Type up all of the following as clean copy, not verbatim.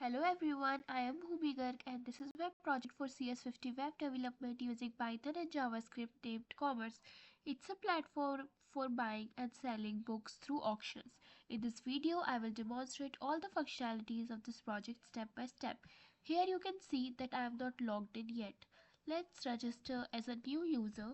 Hello everyone, I am Bhumi Garg and this is web project for CS50 web development using Python and JavaScript named Commerce. It's a platform for buying and selling books through auctions. In this video, I will demonstrate all the functionalities of this project step by step. Here you can see that I am not logged in yet. Let's register as a new user.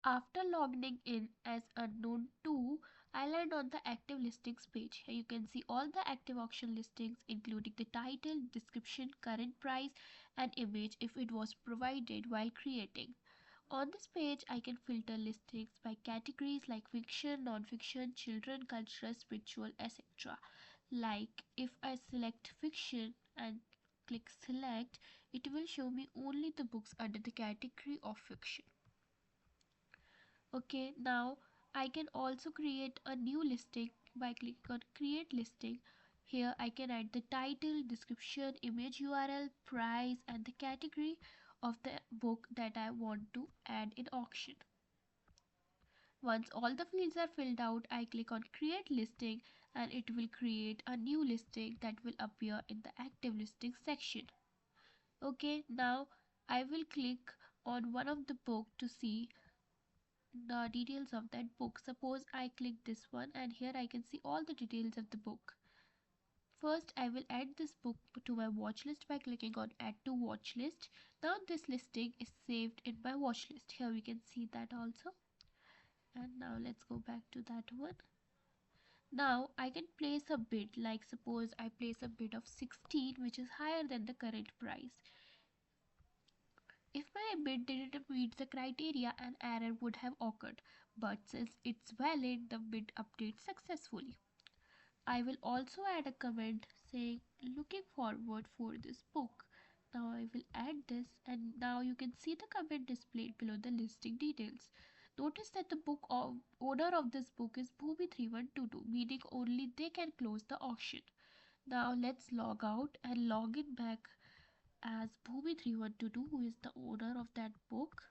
After logging in as unknown 2, I land on the active listings page. Here you can see all the active auction listings including the title, description, current price and image if it was provided while creating. On this page I can filter listings by categories like fiction, non-fiction, children, cultural, spiritual, etc. Like if I select fiction and click select, it will show me only the books under the category of fiction. Okay, now I can also create a new listing by clicking on create listing. Here I can add the title, description, image URL, price and the category of the book that I want to add in auction. Once all the fields are filled out, I click on create listing and it will create a new listing that will appear in the active listings section. Okay, now I will click on one of the book to see the details of that book. Suppose I click this one and here I can see all the details of the book. First, I will add this book to my watch list by clicking on add to watch list. Now this listing is saved in my watch list. Here we can see that also. And now let's go back to that one. Now I can place a bid, like suppose I place a bid of 16 which is higher than the current price. If my bid didn't meet the criteria, an error would have occurred, but since it's valid, the bid updates successfully. I will also add a comment saying looking forward for this book. Now I will add this and now you can see the comment displayed below the listing details. Notice that the owner of this book is Bhumi3122, meaning only they can close the auction. Now let's log out and log in back as Bhumi3122, who is the owner of that book.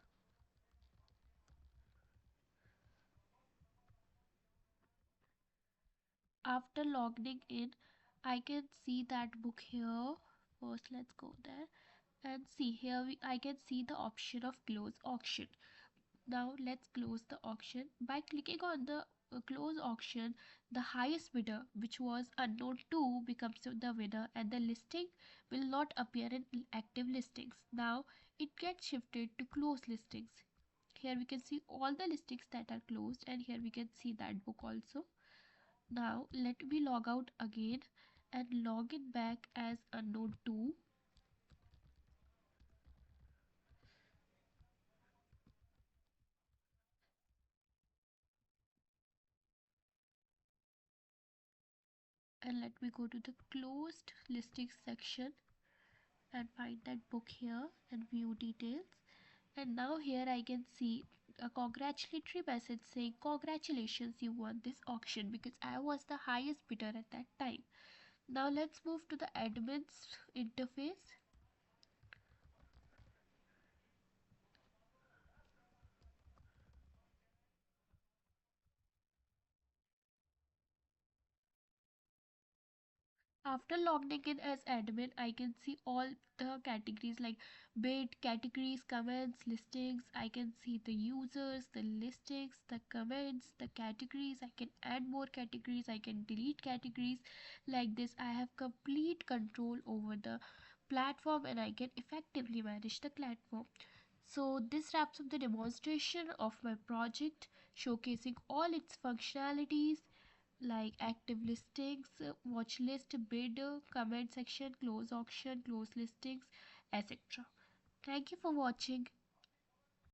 After logging in, I can see that book here. First, let's go there and see here I can see the option of close auction. Now let's close the auction by clicking on the close auction. The highest bidder, which was unknown 2, becomes the winner and the listing will not appear in active listings. Now it gets shifted to closed listings. Here we can see all the listings that are closed and here we can see that book also. Now let me log out again and log in back as unknown 2. And let me go to the closed listings section and find that book here and view details. And now here I can see a congratulatory message saying congratulations, you won this auction, because I was the highest bidder at that time. Now let's move to the admin's interface. After logging in as admin, I can see all the categories like bid, categories, comments, listings. I can see the users, the listings, the comments, the categories. I can add more categories. I can delete categories. Like this, I have complete control over the platform and I can effectively manage the platform. So this wraps up the demonstration of my project, showcasing all its functionalities like active listings, watch list, bid, comment section, close auction, close listings, etc. Thank you for watching.